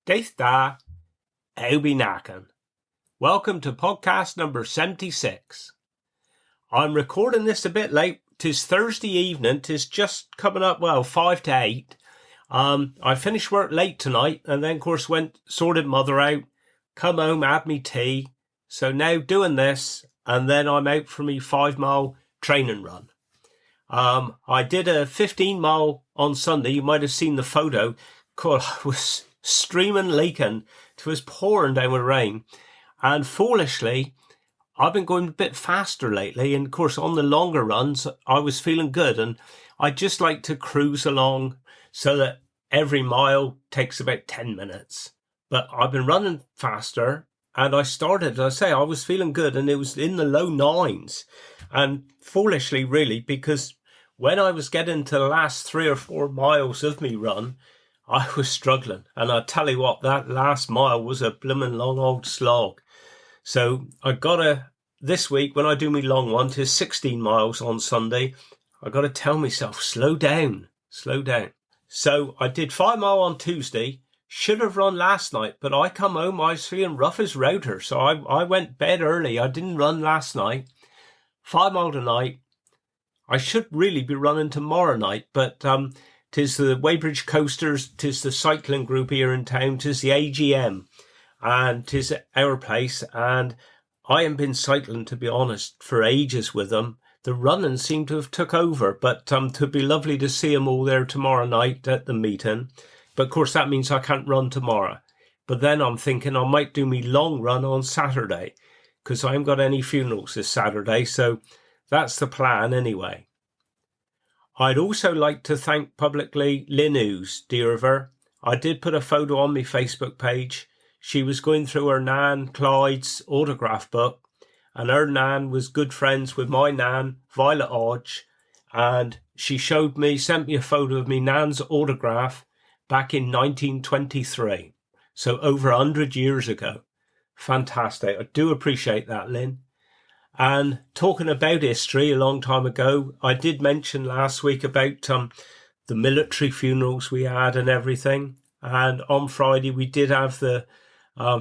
Teath da, be knacking. Welcome to podcast number 76. I'm recording this a bit late. 'Tis Thursday evening. 'Tis just coming up, 5 to 8. I finished work late tonight and then, of course, went, sorted mother out, come home, had me tea. So now doing this, and then I'm out for me 5-mile training run. I did a 15-mile on Sunday. You might have seen the photo. God, I was streaming, leaking. It was pouring down with rain. And foolishly, I've been going a bit faster lately. And of course, on the longer runs, I was feeling good. And I just like to cruise along so that every mile takes about 10 minutes. But I've been running faster. And I was feeling good. And it was in the low 9s. And foolishly, really, because when I was getting to the last 3 or 4 miles of me run, I was struggling. And I tell you what, that last mile was a blooming long old slog. So this week, when I do my long one, 'tis 16 miles on Sunday, I got to tell myself, slow down. So I did 5 mile on Tuesday, should have run last night, but I come home, I was feeling rough as router. So I went bed early. I didn't run last night. 5 mile tonight. I should really be running tomorrow night, but 'tis the Weybridge Coasters, 'tis the cycling group here in town, 'tis the AGM, and 'tis our place. And I haven't been cycling, to be honest, for ages with them. The running seemed to have took over, but it'd be lovely to see them all there tomorrow night at the meeting. But of course, that means I can't run tomorrow. But then I'm thinking I might do me long run on Saturday, because I haven't got any funerals this Saturday. So that's the plan anyway. I'd also like to thank publicly Lynn Hughes, dear of her. I did put a photo on my Facebook page. She was going through her nan Clyde's autograph book, and her nan was good friends with my nan, Violet Hodge, and she sent me a photo of me nan's autograph back in 1923, so over 100 years ago. Fantastic. I do appreciate that, Lynn. And talking about history a long time ago, I did mention last week about the military funerals we had and everything. And on Friday, we did have the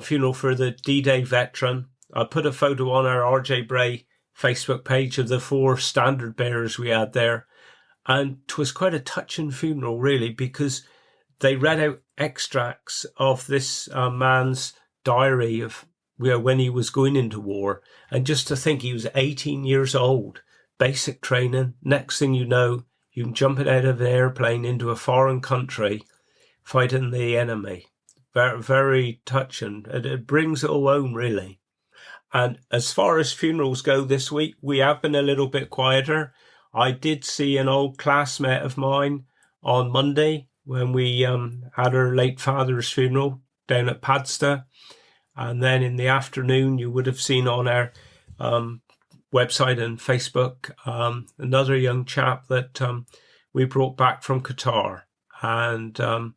funeral for the D-Day veteran. I put a photo on our RJ Bray Facebook page of the 4 standard bearers we had there. And it was quite a touching funeral, really, because they read out extracts of this man's diary of when he was going into war. And just to think he was 18 years old, basic training. Next thing you know, you can jump out of an airplane into a foreign country, fighting the enemy. Very, very touching. It brings it all home, really. And as far as funerals go this week, we have been a little bit quieter. I did see an old classmate of mine on Monday when we had her late father's funeral down at Padstow. And then in the afternoon, you would have seen on our website and Facebook another young chap that we brought back from Qatar. And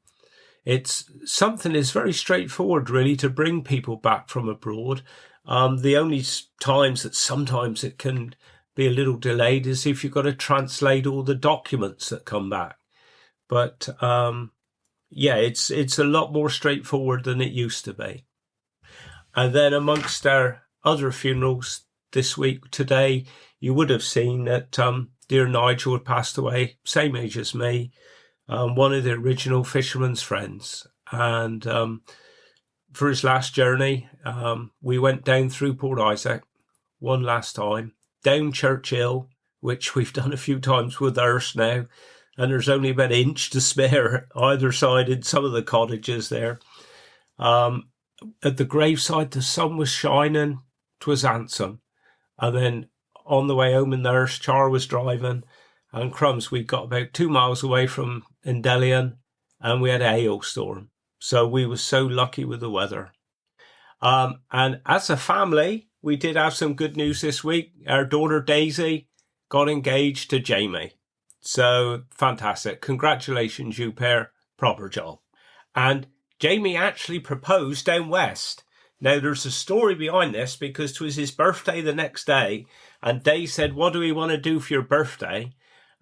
it's something is very straightforward, really, to bring people back from abroad. The only times that sometimes it can be a little delayed is if you've got to translate all the documents that come back. But it's a lot more straightforward than it used to be. And then amongst our other funerals this week, today, you would have seen that dear Nigel had passed away, same age as me, one of the original fisherman's friends. And for his last journey, we went down through Port Isaac one last time, down Churchill, which we've done a few times with Erse now, and there's only about an inch to spare either side in some of the cottages there. At the graveside, the sun was shining. 'Twas handsome. And then on the way home in the Erse, Char was driving, and crumbs, we got about 2 miles away from Endelion, and we had a hailstorm. So we were so lucky with the weather. And as a family, we did have some good news this week. Our daughter Daisy got engaged to Jamie. So fantastic. Congratulations, you pair. Proper job. And Jamie actually proposed down west. Now, there's a story behind this because it was his birthday the next day. And Dave said, what do we want to do for your birthday?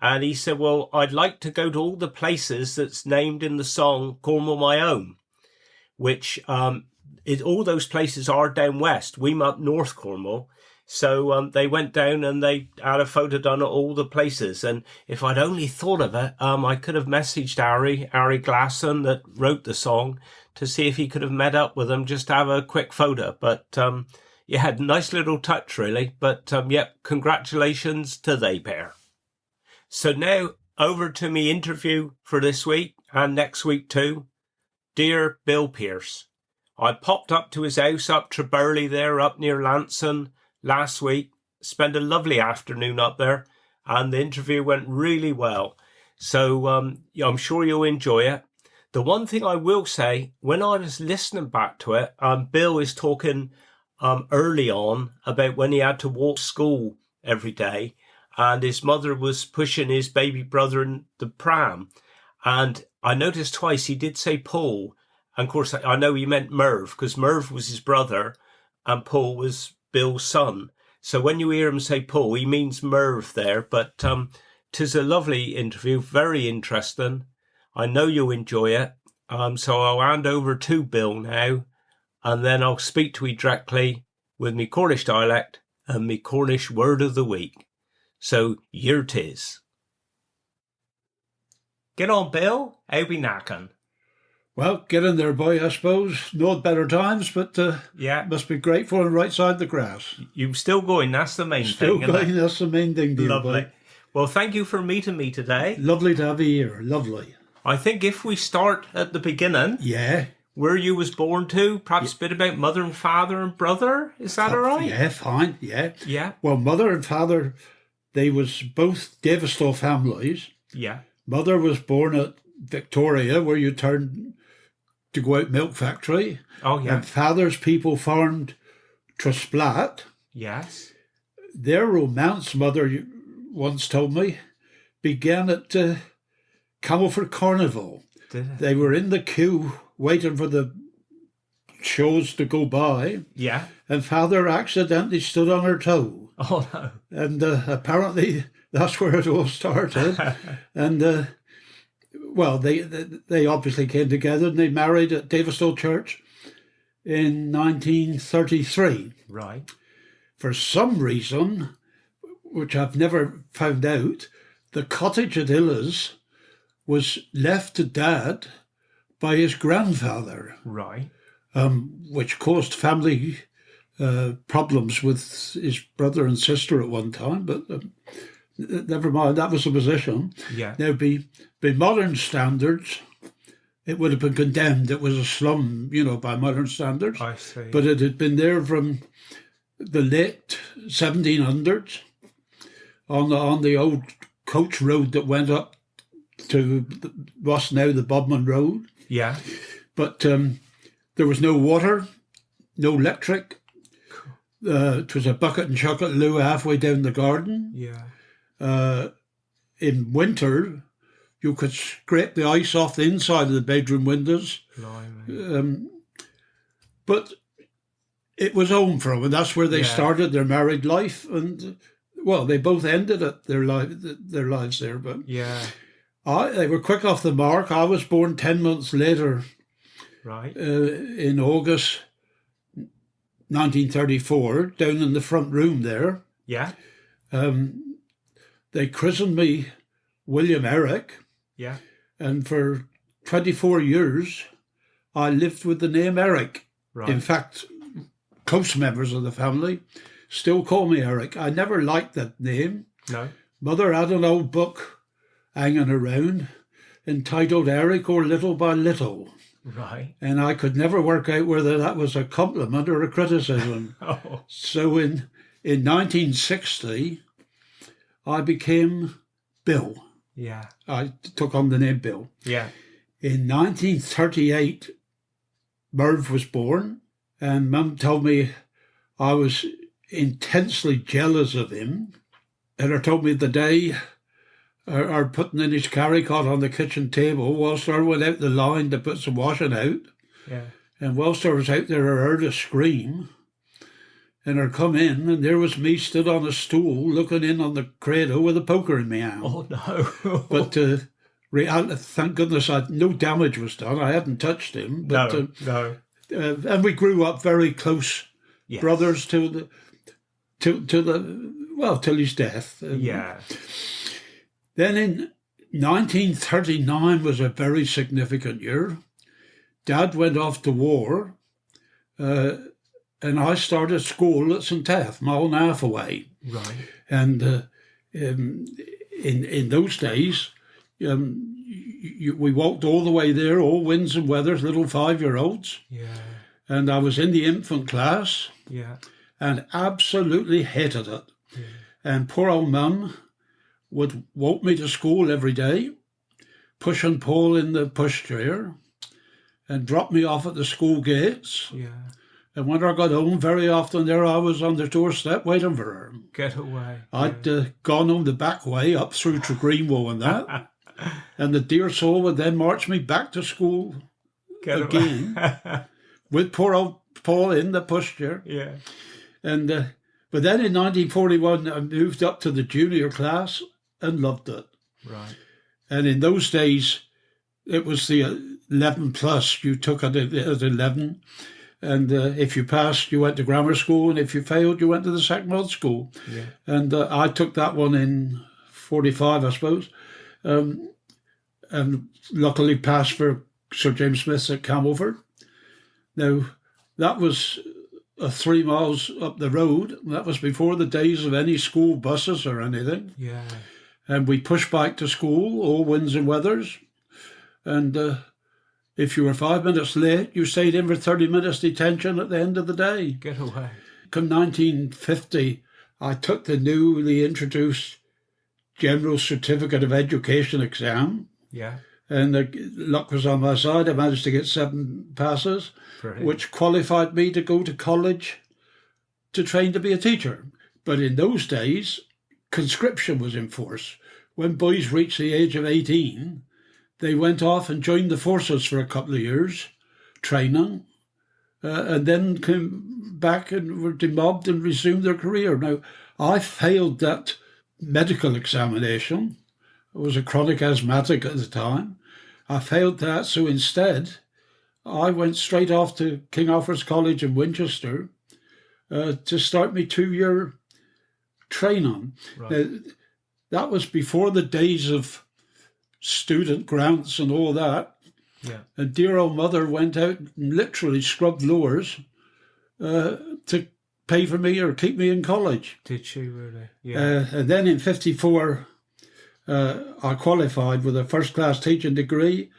And he said, well, I'd like to go to all the places that's named in the song Cornwall My Own. which all those places are down west. We're up North Cornwall. So they went down and they had a photo done at all the places. And if I'd only thought of it, I could have messaged Harry Glasson that wrote the song, to see if he could have met up with them just to have a quick photo. But yeah, nice little touch really. But yep, congratulations to they pair. So now over to me interview for this week and next week too. Dear Bill Pearce, I popped up to his house up Treburley there, up near Lanson, last week. Spent a lovely afternoon up there, and the interview went really well. So I'm sure you'll enjoy it. The one thing I will say, when I was listening back to it, Bill is talking early on about when he had to walk to school every day, and his mother was pushing his baby brother in the pram. And I noticed twice he did say Paul. And of course, I know he meant Merv, because Merv was his brother and Paul was Bill's son. So when you hear him say Paul, he means Merv there. But 'tis a lovely interview, very interesting. I know you'll enjoy it. So I'll hand over to Bill now, and then I'll speak to you directly with me Cornish dialect and me Cornish word of the week. So here 'tis. Get on, Bill. How be knacking? Well, get in there, boy, I suppose. No better times, but yeah, must be grateful and right side the grass. You're still going, that's the main Still thing. going, that's the main thing, dear Lovely. boy. Well, thank you for meeting me today. Lovely to have you here, lovely. I think if we start at the beginning, Yeah. where you was born to, perhaps a bit about mother and father and brother, is that all right? Yeah, fine, yeah. Yeah. Well, mother and father, they was both Davistol families. Yeah. Mother was born at Victoria, where you turned to go out milk factory. Oh, yeah. And father's people farmed Trusplat. Yes. Their romance, mother once told me, began at Camelford Carnival. Did it? They were in the queue waiting for the shows to go by. Yeah. And father accidentally stood on her toe. Oh, no. And apparently that's where it all started. And well, they obviously came together and they married at Davistol Church in 1933. Right. For some reason, which I've never found out, the cottage at Illas was left to Dad by his grandfather. Right. Which caused family problems with his brother and sister at one time, but never mind, that was the position. Yeah. Now, by modern standards, it would have been condemned. It was a slum, by modern standards. I see. But it had been there from the late 1700s on the old coach road that went up to what's now the Bodmin Road. Yeah. But there was no water, no electric. It was a bucket and chocolate loo halfway down the garden. Yeah. In winter, you could scrape the ice off the inside of the bedroom windows. Blimey. But it was home for them, and that's where they Yeah. started their married life. And, well, they both ended their lives there. But Yeah. they were quick off the mark. I was born 10 months later. Right. In August 1934, down in the front room there. Yeah. They christened me William Eric, Yeah. and for 24 years, I lived with the name Eric. Right. In fact, close members of the family still call me Eric. I never liked that name. No. Mother had an old book hanging around entitled Eric or Little by Little. Right. And I could never work out whether that was a compliment or a criticism. Oh. So in 1960, I became Bill. Yeah. I took on the name Bill. Yeah. In 1938, Merv was born, and Mum told me I was intensely jealous of him. And her told me the day are putting in his carry cot on the kitchen table whilst I went out the line to put some washing out. Yeah. And whilst I was out there, I heard a scream. And I come in, and there was me stood on a stool looking in on the cradle with a poker in my hand. Oh, no. But Thank goodness no damage was done. I hadn't touched him. But, no. And we grew up very close brothers till his death. Yeah. Then in 1939 was a very significant year. Dad went off to war, and I started school at St. Teath, mile and a half away. Right. And in those days, we walked all the way there, all winds and weathers, little 5-year-olds. Yeah. And I was in the infant class. Yeah. And absolutely hated it. Yeah. And poor old mum would walk me to school every day, push and pull in the pushchair, and drop me off at the school gates. Yeah. And when I got home, very often there I was on the doorstep waiting for her. Get away. I'd gone home the back way, up through to Greenwell and that. And the dear soul would then march me back to school again with poor old Paul in the pushchair. Yeah. And but then in 1941, I moved up to the junior class and loved it. Right. And in those days, it was the 11 plus. You took it at 11. And if you passed, you went to grammar school. And if you failed, you went to the second month school. Yeah. And I took that one in 45, I suppose. And luckily passed for Sir James Smith at Camelford. Now, that was 3 miles up the road. That was before the days of any school buses or anything. Yeah. And we pushed back to school, all winds and weathers. And if you were 5 minutes late, you stayed in for 30 minutes detention at the end of the day. Get away. Come 1950, I took the newly introduced General Certificate of Education exam. Yeah. And luck was on my side. I managed to get 7 passes, which qualified me to go to college to train to be a teacher. But in those days, conscription was in force. When boys reached the age of 18, they went off and joined the forces for a couple of years, training, and then came back and were demobbed and resumed their career. Now, I failed that medical examination. I was a chronic asthmatic at the time. I failed that, so instead, I went straight off to King Alfred's College in Winchester to start my 2-year training. Right. Now, that was before the days of student grants and all that. Yeah. And dear old mother went out and literally scrubbed lowers to pay for me or keep me in college. Did she really? Yeah. And then in 54, I qualified with a first-class teaching degree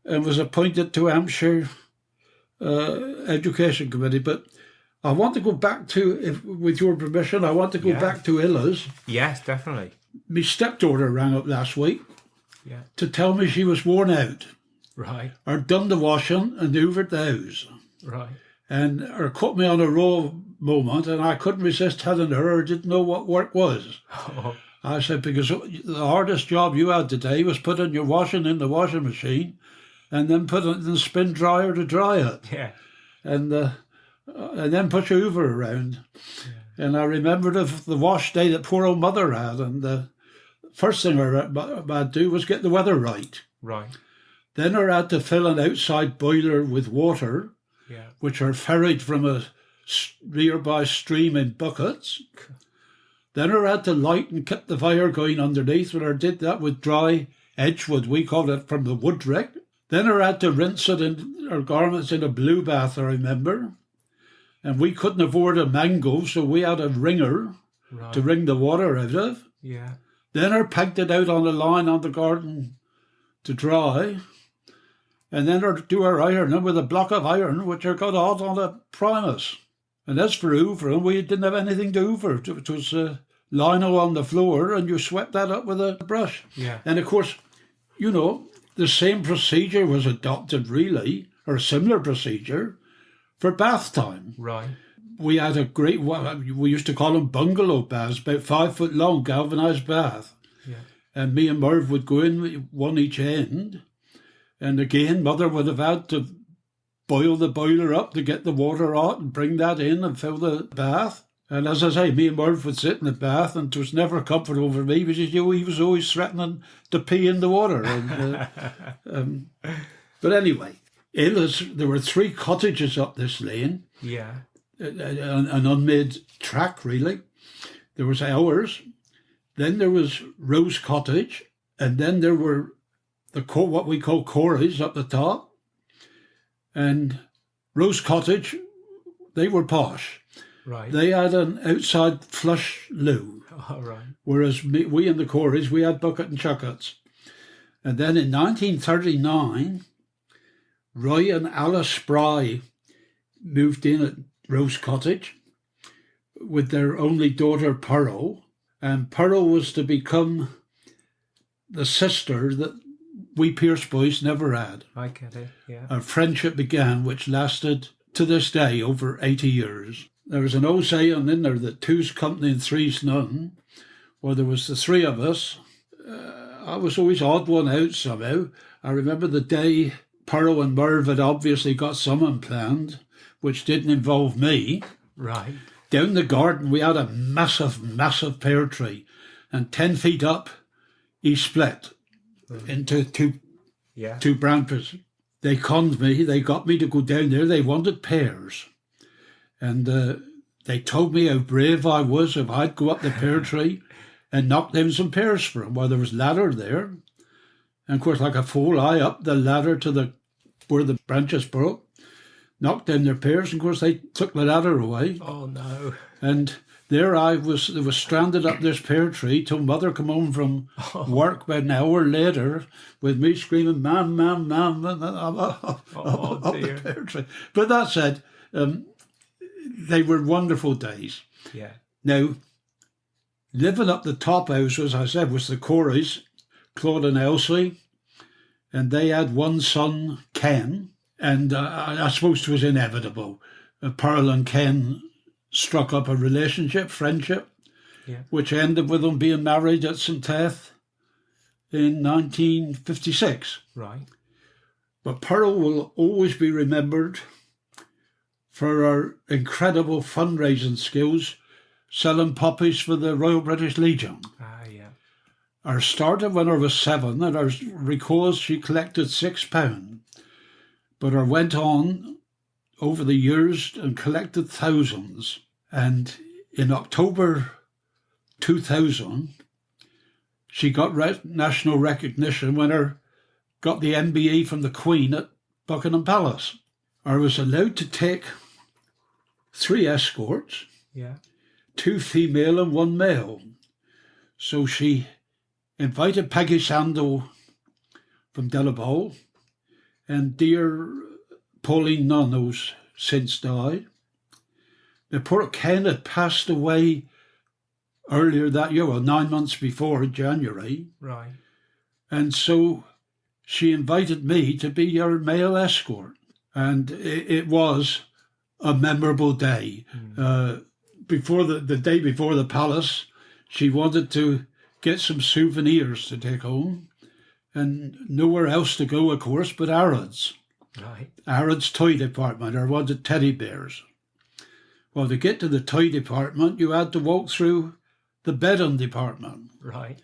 and was appointed to Hampshire Education Committee. But I want to go back to, with your permission, I want to go back to Illa's. Yes, definitely. My stepdaughter rang up last week to tell me she was worn out. Right. Or done the washing and hoovered the house. Right. And or caught me on a raw moment, and I couldn't resist telling her I didn't know what work was. Oh. I said, because the hardest job you had today was putting your washing in the washing machine and then put it in the spin dryer to dry it. Yeah. And then put your hoover around. Yeah. And I remembered of the wash day that poor old mother had, and the first thing I'd do was get the weather right. Right. Then I had to fill an outside boiler with water, which are ferried from a nearby stream in buckets. Then I had to light and keep the fire going underneath, and I did that with dry edgewood, we called it, from the wood rick. Then I had to rinse it in our garments in a blue bath, I remember. And we couldn't afford a mango, so we had a wringer to wring the water out of. Yeah. Then I pegged it out on a line on the garden to dry. And then I'd do our ironing with a block of iron, which I got hot on a primus. And as for hoovering, we didn't have anything to hoover. It was lino on the floor, and you swept that up with a brush. Yeah. And of course, you know, the same procedure was adopted really, or a similar procedure, for bath time. Right. We had a great, we used to call them bungalow baths, about 5 foot long, galvanised bath. Yeah. And me and Merv would go in, one each end. And again, Mother would have had to boil the boiler up to get the water out and bring that in and fill the bath. And as I say, me and Merv would sit in the bath, and it was never comfortable for me because he was always threatening to pee in the water. And, but anyway, there were 3 cottages up this lane. Yeah. An unmade track, really. There was ours, then there was Rose Cottage, and then there were what we call Corey's up the top. And Rose Cottage, they were posh. Right. They had an outside flush loo. Oh, right. Whereas we in the Corey's, we had bucket and chuckets. And then in 1939, Roy and Alice Spry moved in at Rose Cottage with their only daughter, Pearl. And Pearl was to become the sister that we Pearce boys never had. I get it, yeah. A friendship began, which lasted to this day over 80 years. There was an old saying in there that 2's company and 3's none. Well, there was the 3 of us. I was always odd one out somehow. I remember the day Pearl and Merv had obviously got something planned, which didn't involve me. Right. Down the garden, we had a massive, massive pear tree, and 10 feet up, he split into two branches. They conned me. They got me to go down there. They wanted pears. And they told me how brave I was if I'd go up the pear tree and knock down some pears for them. Well, there was ladder there. And of course, like a fool, I up the ladder to where the branches broke, knocked down their pears, and of course they took the ladder away. Oh, no. And there I was stranded up this pear tree till Mother come home from work about an hour later with me screaming, "Ma'am, ma'am, ma'am," up the pear tree. But that said, they were wonderful days. Yeah. Now, living up the top house, as I said, was the Coreys, Claude and Elsie, and they had one son, Ken, and I suppose it was inevitable. Pearl and Ken struck up a relationship, friendship, which ended with them being married at St. Teath in 1956. Right. But Pearl will always be remembered for her incredible fundraising skills, selling poppies for the Royal British Legion. Ah, yeah. Her started when I was 7, and I recalls she collected £6. But her went on over the years and collected thousands. And in October 2000, she got national recognition when her got the MBE from the Queen at Buckingham Palace. I was allowed to take 3 escorts, 2 female and 1 male. So she invited Peggy Sandal from Delabole and dear Pauline Nunn, who's since died. Now, poor Ken had passed away earlier that year, 9 months before, in January. Right. And so she invited me to be her male escort. And it was a memorable day. Before the day before the palace, she wanted to get some souvenirs to take home, and nowhere else to go, of course, but Harrods. Right. Harrods toy department. I wanted teddy bears. Well, to get to the toy department, you had to walk through the bedding department. Right.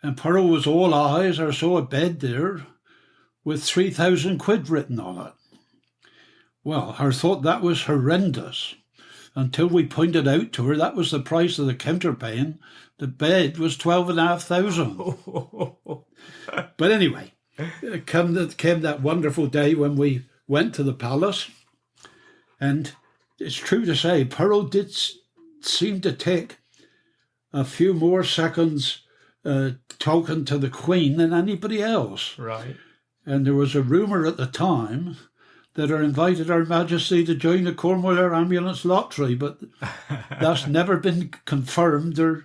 And Pearl was all eyes. I saw a bed there with 3,000 quid written on it. Well, I thought that was horrendous until we pointed out to her that was the price of the counterpane. The bed was 12,500. But anyway, came that wonderful day when we went to the palace. And it's true to say, Pearl did seem to take a few more seconds talking to the Queen than anybody else. Right. And there was a rumour at the time that I invited Her Majesty to join the Cornwall Air Ambulance Lottery, but that's never been confirmed or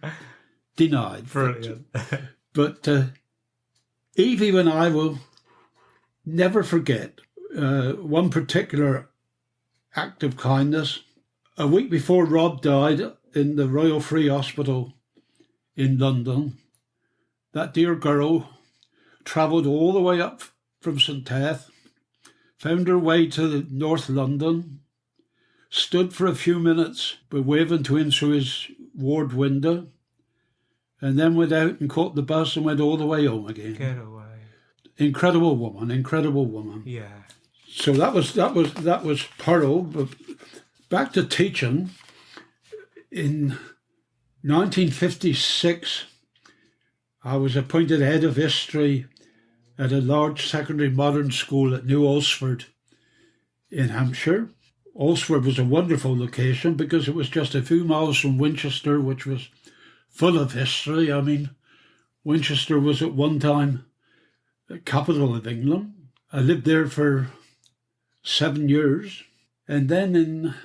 denied. Brilliant. But Evie and I will never forget one particular act of kindness. A week before Rob died in the Royal Free Hospital in London, that dear girl travelled all the way up from St. Teath, found her way to North London, stood for a few minutes, but waving to him through his ward window, and then went out and caught the bus and went all the way home again. Get away. Incredible woman. Yeah. So that was Pearl. But back to teaching. In 1956, I was appointed head of history at a large secondary modern school at New Alresford in Hampshire. Alresford was a wonderful location because it was just a few miles from Winchester, which was full of history. I mean, Winchester was at one time the capital of England. I lived there for 7 years. And then in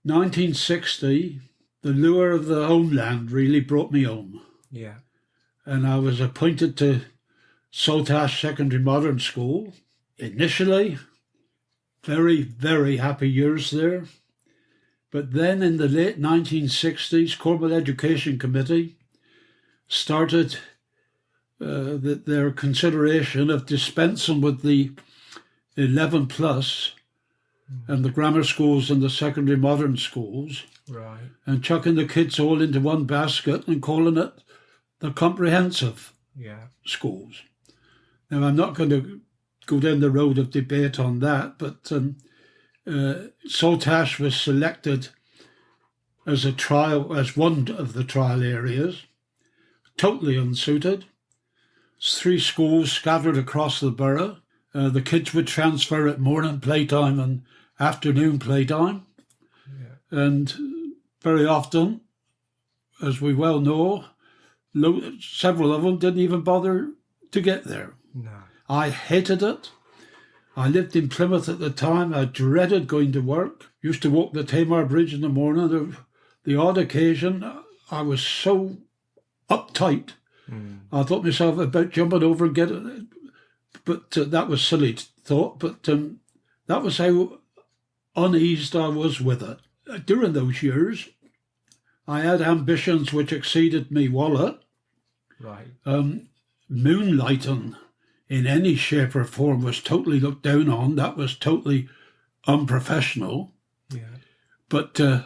1960, the lure of the homeland really brought me home. Yeah. And I was appointed to Saltash Secondary Modern School. Initially, very, very happy years there. But then in the late 1960s, Cornwall Education Committee started their consideration of dispensing with the 11 plus and the grammar schools and the secondary modern schools. Right. And chucking the kids all into one basket and calling it the comprehensive schools. Now, I'm not going to go down the road of debate on that, but Saltash was selected as one of the trial areas, totally unsuited. 3 schools scattered across the borough. The kids would transfer at morning playtime and afternoon playtime. Yeah. And very often, as we well know, several of them didn't even bother to get there. No. I hated it. I lived in Plymouth at the time. I dreaded going to work. Used to walk the Tamar Bridge in the morning. The odd occasion, I was so uptight. I thought myself about jumping over and get it. But that was silly thought. But that was how uneased I was with it. During those years, I had ambitions which exceeded me wallet. Right. Moonlighting in any shape or form was totally looked down on. That was totally unprofessional. Yeah. But I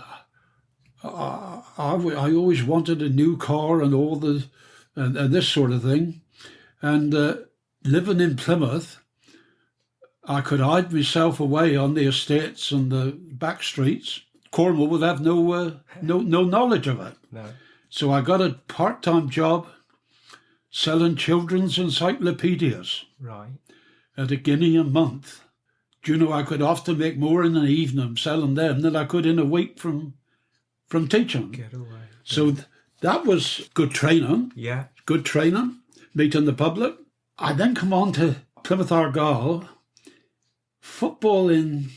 always wanted a new car and all and this sort of thing. And living in Plymouth, I could hide myself away on the estates and the back streets. Cornwall would have no knowledge of it. No. So I got a part-time job selling children's encyclopedias. Right. At a guinea a month. Do you know, I could often make more in an evening selling them than I could in a week from teaching. Get away. So that was good training. Yeah. Good training, meeting the public. I then come on to Plymouth Argyle. Football in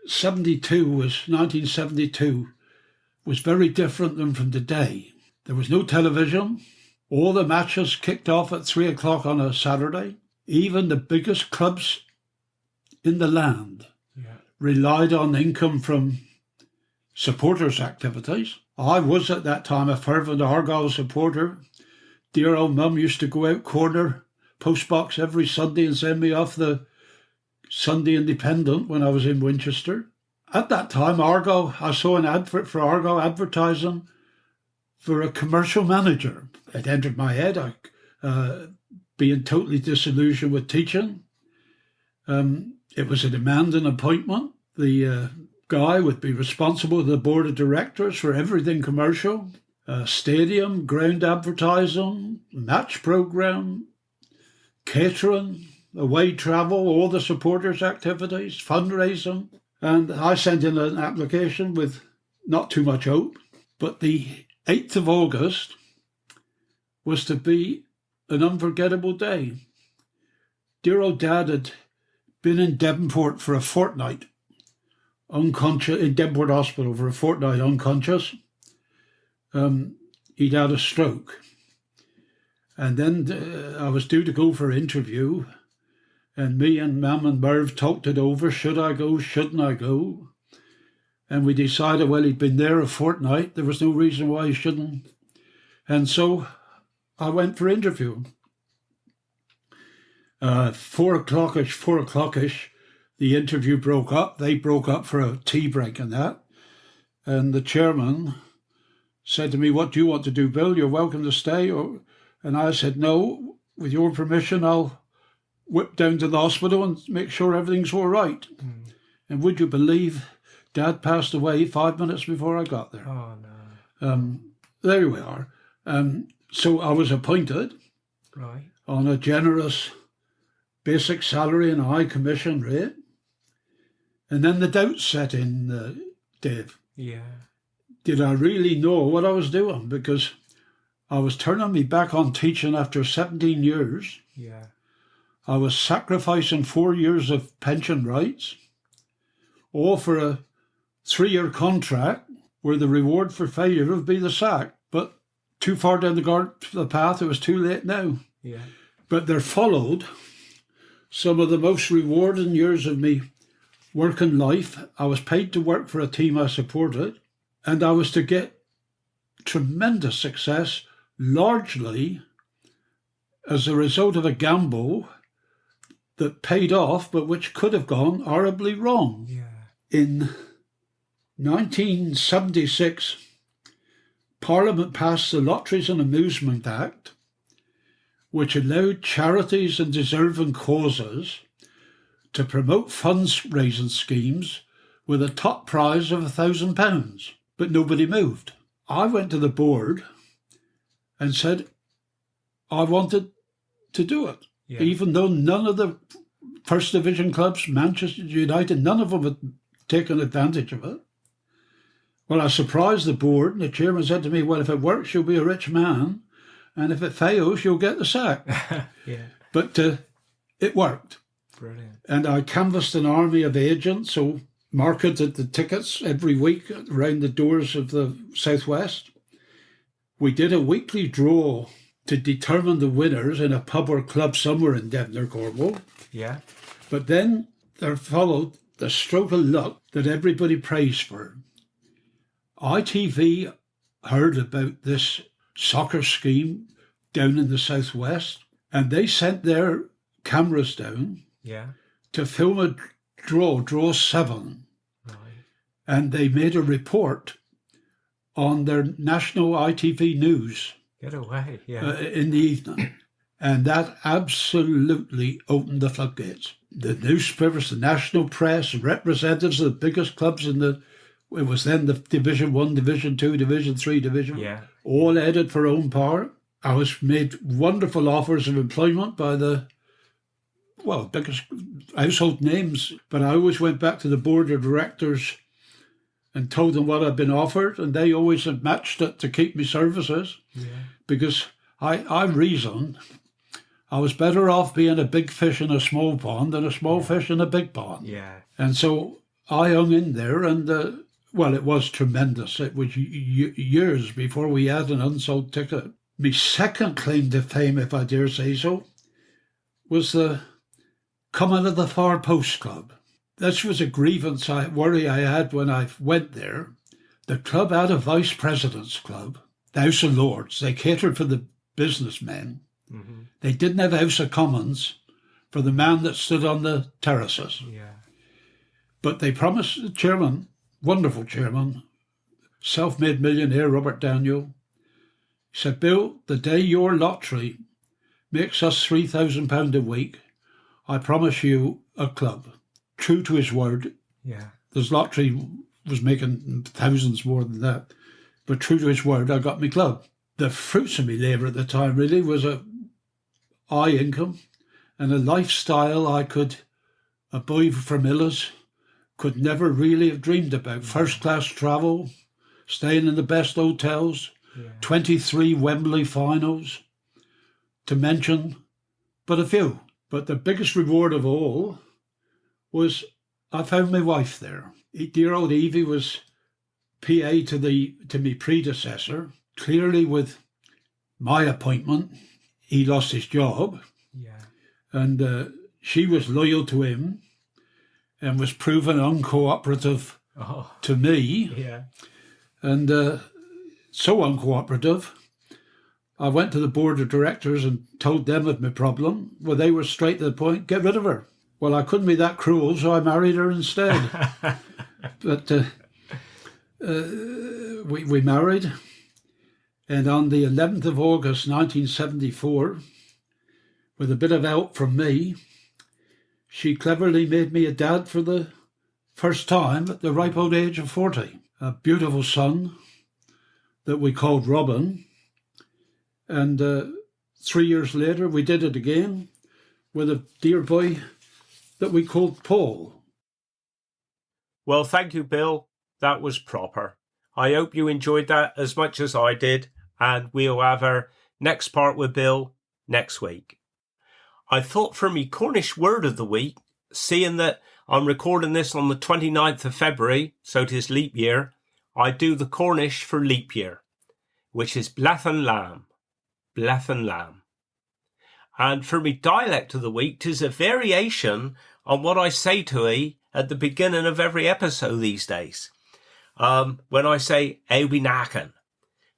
1972 was very different than from today. There was no television. All the matches kicked off at 3 o'clock on a Saturday. Even the biggest clubs in the land relied on income from supporters' activities. I was at that time a fervent Argyle supporter. Dear old mum used to go out corner postbox every Sunday and send me off the Sunday Independent when I was in Winchester. At that time, Argyle, I saw an advert for Argyle advertising for a commercial manager. It entered my head, being totally disillusioned with teaching. It was a demanding appointment. The guy would be responsible to the board of directors for everything commercial, stadium, ground advertising, match programme, catering, away travel, all the supporters' activities, fundraising. And I sent in an application with not too much hope. But the 8th of August was to be an unforgettable day. Dear old Dad had been in Devonport for a fortnight, unconscious, in Devonport Hospital for a fortnight, unconscious. He'd had a stroke. And then I was due to go for an interview, and me and Mam and Merv talked it over. Should I go? Shouldn't I go? And we decided, well, he'd been there a fortnight. There was no reason why he shouldn't. And so I went for interview. 4 o'clockish, the interview broke up. They broke up for a tea break and that. And the chairman said to me, "What do you want to do, Bill? You're welcome to stay." And I said, "No, with your permission, I'll whip down to the hospital and make sure everything's all right." And would you believe Dad passed away 5 minutes before I got there? Oh, no. There we are. So I was appointed on a generous basic salary and a high commission rate. And then the doubts set in, Dave. Yeah. Did I really know what I was doing? Because I was turning me back on teaching after 17 years. Yeah. I was sacrificing 4 years of pension rights, all for a 3-year contract where the reward for failure would be the sack. But too far down the path, it was too late now. Yeah. But there followed some of the most rewarding years of me working life. I was paid to work for a team I supported, and I was to get tremendous success, largely as a result of a gamble that paid off, but which could have gone horribly wrong. Yeah. In 1976, Parliament passed the Lotteries and Amusement Act, which allowed charities and deserving causes to promote funds-raising schemes with a top prize of £1,000. But nobody moved. I went to the board and said I wanted to do it, even though none of the First Division clubs, Manchester United, none of them had taken advantage of it. Well, I surprised the board, and the chairman said to me, "Well, if it works, you'll be a rich man, and if it fails, you'll get the sack." But it worked. Brilliant. And I canvassed an army of agents, so marketed the tickets every week around the doors of the Southwest. We did a weekly draw to determine the winners in a pub or club somewhere in Devon or Cornwall. Yeah. But then there followed the stroke of luck that everybody prays for. ITV heard about this soccer scheme down in the Southwest, and they sent their cameras down to film a draw 7. Right. And they made a report on their national ITV news. Get away, in the evening. And that absolutely opened the floodgates. The newspapers, the national press, representatives of the biggest clubs it was then the Division 1, Division 2, Division 3, all headed for own power. I was made wonderful offers of employment by the biggest household names, but I always went back to the board of directors and told them what I'd been offered, and they always had matched it to keep me services, because I reasoned I was better off being a big fish in a small pond than a small fish in a big pond. Yeah. And so I hung in there, and it was tremendous. It was years before we had an unsold ticket. My second claim to fame, if I dare say so, was the coming of the Far Post Club. This was a grievance worry I had when I went there. The club had a vice president's club, the House of Lords. They catered for the businessmen. Mm-hmm. They didn't have a House of Commons for the man that stood on the terraces. Yeah. But they promised the chairman, wonderful chairman, self-made millionaire Robert Daniel, he said, "Bill, the day your lottery makes us £3,000 a week, I promise you a club." True to his word. Yeah. This lottery was making thousands more than that. But true to his word, I got my club. The fruits of my labour at the time really was a high income and a lifestyle a boy from Illas could never really have dreamed about. First class travel, staying in the best hotels, 23 Wembley finals, to mention but a few. But the biggest reward of all was I found my wife there. Dear old Evie was PA to my predecessor. Clearly with my appointment, he lost his job. Yeah. And she was loyal to him and was proven uncooperative to me. Yeah. And so uncooperative, I went to the board of directors and told them of my problem. Well, they were straight to the point, get rid of her. Well, I couldn't be that cruel, so I married her instead. But we married, and on the 11th of August 1974, with a bit of help from me, she cleverly made me a dad for the first time at the ripe old age of 40. A beautiful son that we called Robin. And 3 years later, we did it again with a dear boy that we called Paul. Well, thank you, Bill. That was proper. I hope you enjoyed that as much as I did, and we'll have our next part with Bill next week. I thought for me Cornish word of the week, seeing that I'm recording this on the 29th of February, so 'tis leap year, I do the Cornish for leap year, which is Blethan Lamb. Blethan Lamb. And for me dialect of the week, 'tis a variation on what I say to ye at the beginning of every episode these days. When I say, "I'll be knacking,"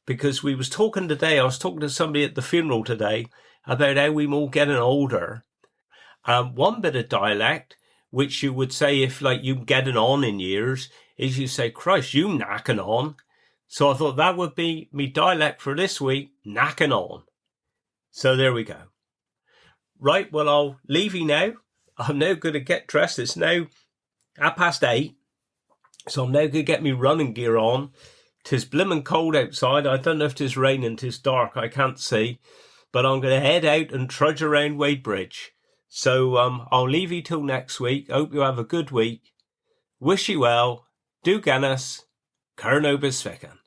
because I was talking to somebody at the funeral today about how we're all getting older. One bit of dialect, which you would say if like you getting on in years, is you say, "Christ, you knacking on." So I thought that would be me dialect for this week, knacking on. So there we go. Right, well, I'll leave you now. I'm now going to get dressed. It's now 8:30, so I'm now going to get me running gear on. 'Tis blimmin' cold outside. I don't know if 'tis raining. 'Tis dark. I can't see. But I'm going to head out and trudge around Wadebridge. So I'll leave you till next week. Hope you have a good week. Wish you well. Do Guinness. Cur nobis ficken.